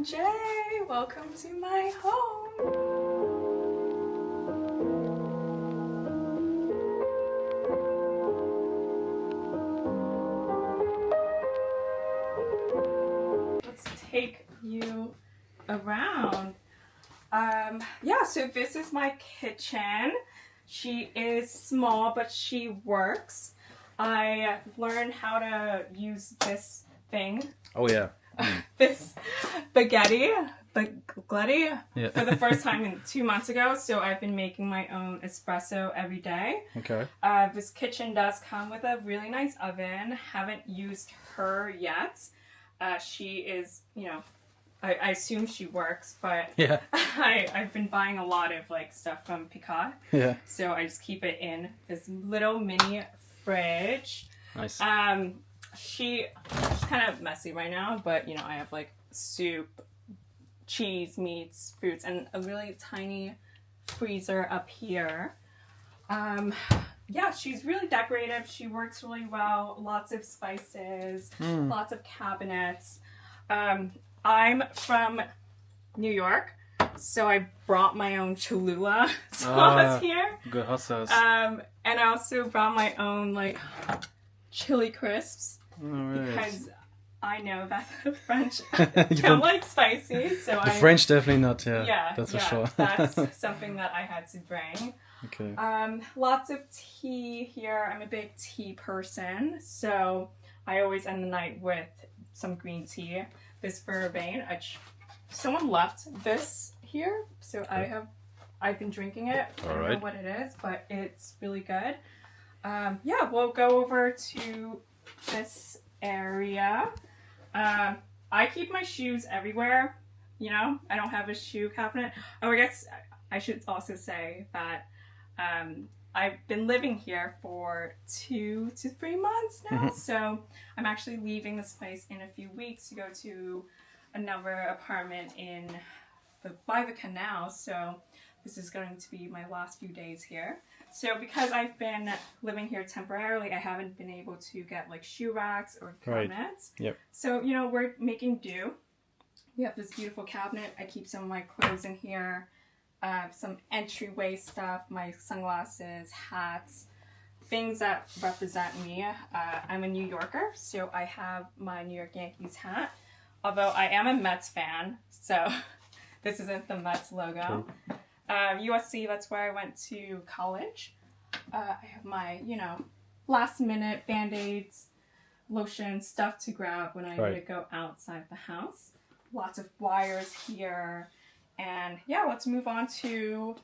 Jay, welcome to my home. Let's take you around. Yeah, so this is my kitchen. She is small, but she works. I learned how to use this thing. Oh yeah. This spaghetti Yeah. for the first time 2 months ago. So I've been making my own espresso every day. Okay. This kitchen does come with a really nice oven. Haven't used her yet. She is, I assume she works, but Yeah. I've been buying a lot of stuff from Picard. Yeah. So I just keep it in this little mini fridge. Nice. She's kind of messy right now, but I have soup, cheese, meats, fruits, and a really tiny freezer up here. Yeah, she's really decorative. She works really well. Lots of spices, lots of cabinets. I'm from New York, so I brought my own Cholula sauce here. Good hot sauce. And I also brought my own chili crisps. Alright. Because I know that the French don't like spicy, so The French definitely not. Yeah. yeah, That's for yeah, sure. that's something that I had to bring. Okay. Lots of tea here. I'm a big tea person, so I always end the night with some green tea. This vervain, someone left this here, so Okay. I've been drinking it. I don't know Alright. what it is, but it's really good. Yeah, we'll go over to this area. I keep my shoes everywhere. I don't have a shoe cabinet. Oh, I guess I should also say that I've been living here for 2 to 3 months now. So I'm actually leaving this place in a few weeks to go to another apartment by the canal. So this is going to be my last few days here. So because I've been living here temporarily, I haven't been able to get shoe racks or cabinets. Right. Yep. So, we're making do. We have this beautiful cabinet. I keep some of my clothes in here. Some entryway stuff, my sunglasses, hats, things that represent me. I'm a New Yorker, so I have my New York Yankees hat. Although I am a Mets fan, so this isn't the Mets logo. USC, that's where I went to college. I have my, last minute Band-Aids, lotion, stuff to grab when I need to go outside the house. Lots of wires here. And yeah, let's move on to,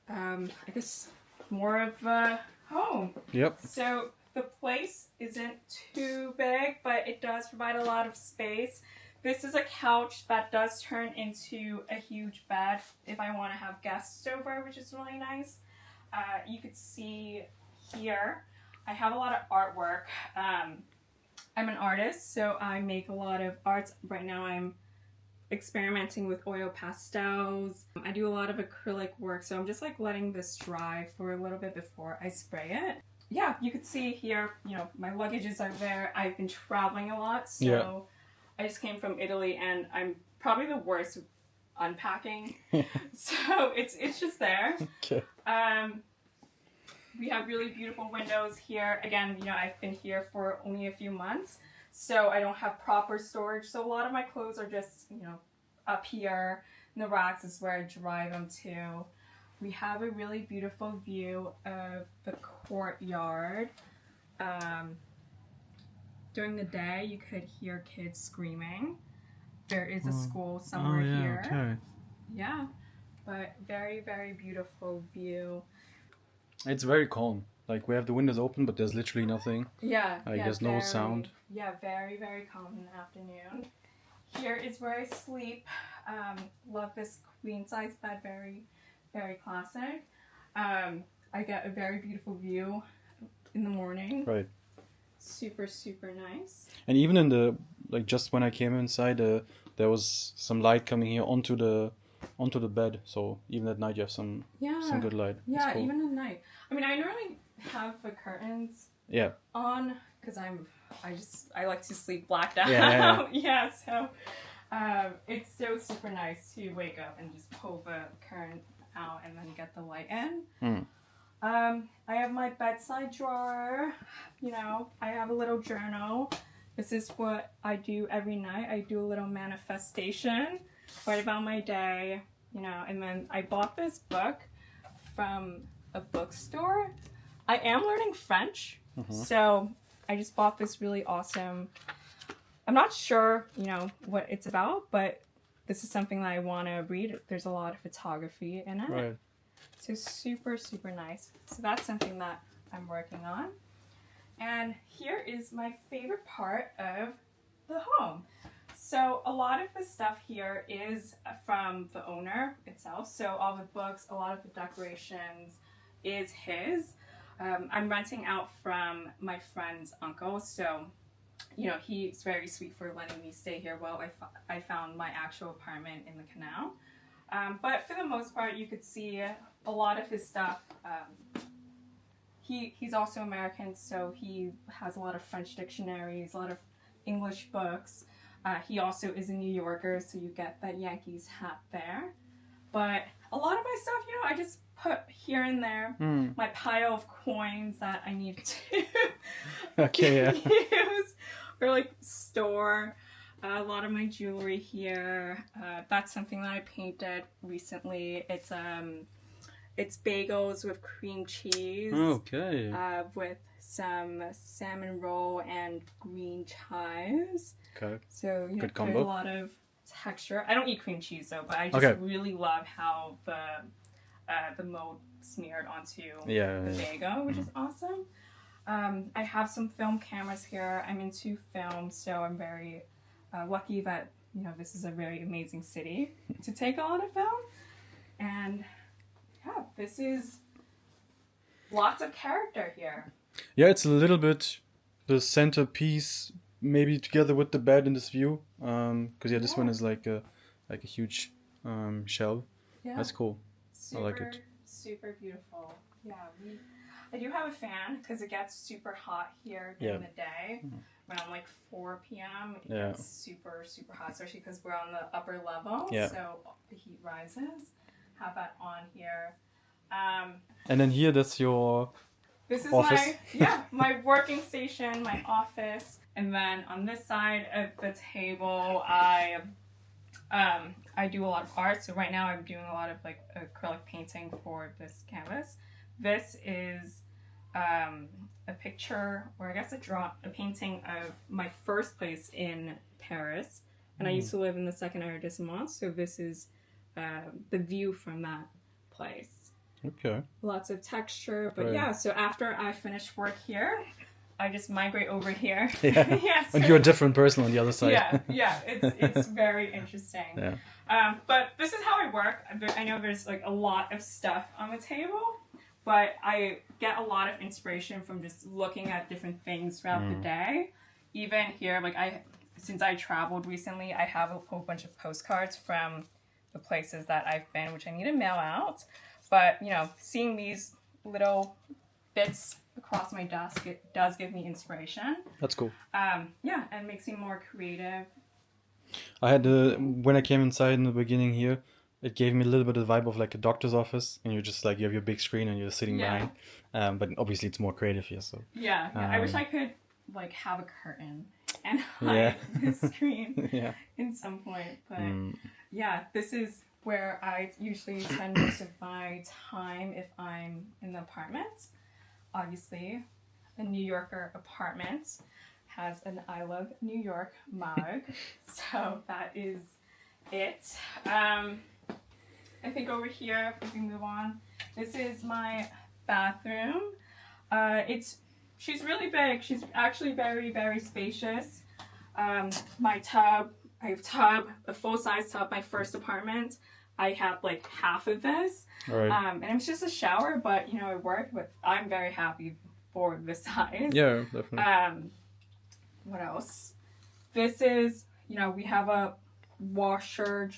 I guess, more of a home. Yep. So the place isn't too big, but it does provide a lot of space. This is a couch that does turn into a huge bed if I want to have guests over, which is really nice. You could see here, I have a lot of artwork. I'm an artist, so I make a lot of arts. Right now I'm experimenting with oil pastels. I do a lot of acrylic work, so I'm just letting this dry for a little bit before I spray it. Yeah, you could see here, my luggages are there. I've been traveling a lot, so I just came from Italy and I'm probably the worst unpacking. So it's just there. Okay. We have really beautiful windows here. Again, I've been here for only a few months, so I don't have proper storage. So a lot of my clothes are just, up here. And the racks is where I dry them to. We have a really beautiful view of the courtyard. During the day, you could hear kids screaming. There is a school somewhere here. Okay. Yeah, but very, very beautiful view. It's very calm. We have the windows open, but there's literally nothing. Yeah. There's no sound. Yeah, very, very calm in the afternoon. Here is where I sleep. Love this queen size bed, very, very classic. I get a very beautiful view in the morning. Right. Super, super nice. And even in the just when I came inside, there was some light coming here onto the bed. So even at night you have some good light. Yeah, cool. even at night. I mean, I normally have the curtains on because I like to sleep blacked out. Yeah. Yeah, so It's so super nice to wake up and just pull the curtain out and then get the light in. I have my bedside drawer. You know, I have a little journal. This is what I do every night. I do a little manifestation, write about my day, you know, and then I bought this book from a bookstore. I am learning French, so I just bought this really awesome. I'm not sure, you know, what it's about, but this is something that I want to read. There's a lot of photography in it. Right. So super, super nice. So that's something that I'm working on. And here is my favorite part of the home. So a lot of the stuff here is from the owner itself. So all the books, a lot of the decorations is his. I'm renting out from my friend's uncle. So, you know, he's very sweet for letting me stay here while I found my actual apartment in the canal. But for the most part, you could see a lot of his stuff. He's also American, so he has a lot of French dictionaries, a lot of English books. He also is a New Yorker, so you get that Yankees hat there. But a lot of my stuff, you know, I just put here and there. My pile of coins that I need to use or like store. A lot of my jewelry here. That's something that I painted recently. It's bagels with cream cheese. Okay. With some salmon roll and green chives. Okay. So you Good put combo. a lot of texture. I don't eat cream cheese though, but I just really love how the mold smeared onto the bagel, which is awesome. I have some film cameras here. I'm into film, so I'm very lucky that, you know, this is a very amazing city to take a lot of film. And yeah, this is lots of character here. Yeah, it's a little bit the centerpiece, maybe together with the bed in this view. Because this one is like a huge shell. Yeah. That's cool. Super, I like it. Super beautiful. Yeah, I do have a fan because it gets super hot here during the day. Around like 4 p.m. It gets super, super hot, especially because we're on the upper level. Yeah. So the heat rises. Have that on here. And then here, that's your office. My working station, my office. And then on this side of the table, I do a lot of art. So right now I'm doing a lot of like acrylic painting for this canvas. This is a picture, or I guess a painting of my first place in Paris. And I used to live in the second arrondissement. So this is the view from that place. Okay. Lots of texture. But yeah, so after I finish work here, I just migrate over here. Yeah. And you're a different person on the other side. Yeah. It's very interesting. Yeah. But this is how I work. I know there's like a lot of stuff on the table, but I get a lot of inspiration from just looking at different things throughout the day. Even here, like since I traveled recently, I have a whole bunch of postcards from the places that I've been, which I need to mail out. But, you know, seeing these little bits across my desk, it does give me inspiration. That's cool. Yeah, and makes me more creative. I had when I came inside in the beginning here, it gave me a little bit of the vibe of like a doctor's office, and you're just like, you have your big screen and you're sitting behind. But obviously it's more creative here, so. Yeah, I wish I could like have a curtain and hide the screen in some point. But yeah, this is where I usually spend most of my time if I'm in the apartment. Obviously, a New Yorker apartment has an I Love New York mug. So that is it. I think over here, if we move on, this is my bathroom. She's really big. She's actually very, very spacious. My tub, I have a full-size tub. My first apartment, I had like half of this. Right. And it was just a shower, but you know, it worked. But I'm very happy for the size. Yeah, definitely. What else? This is, you know, we have a washer,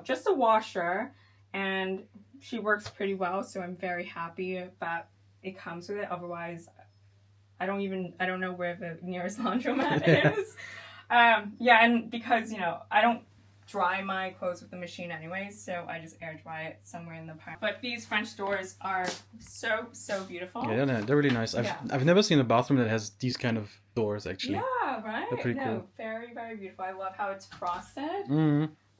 just a washer, and she works pretty well, so I'm very happy that it comes with it. Otherwise, I don't know where the nearest laundromat is. And because, you know, I don't dry my clothes with the machine anyways, so I just air dry it somewhere in the apartment. But these French doors are so beautiful. Yeah, they're really nice. I've never seen a bathroom that has these kind of doors actually. Yeah, right? They're pretty cool. Very beautiful. I love how it's frosted.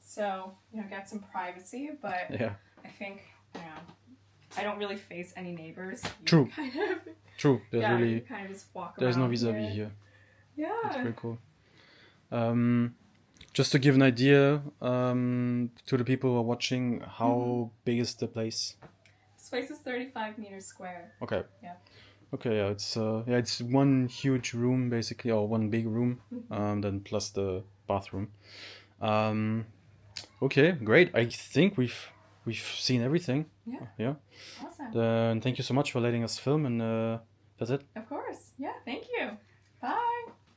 So, get some privacy, but yeah. I think, I don't really face any neighbors. True. Kind of. True. There's you kind of just walk there's no around vis-a-vis here. Yeah. That's pretty cool. Just to give an idea to the people who are watching, how big is the place? This place is 35 meters square. Okay. Yeah. Okay, yeah, it's one huge room basically, or one big room, then plus the bathroom. Okay, great. I think we've seen everything. Yeah. Yeah. Awesome. Then thank you so much for letting us film, and that's it. Of course. Yeah. Thank you. Bye.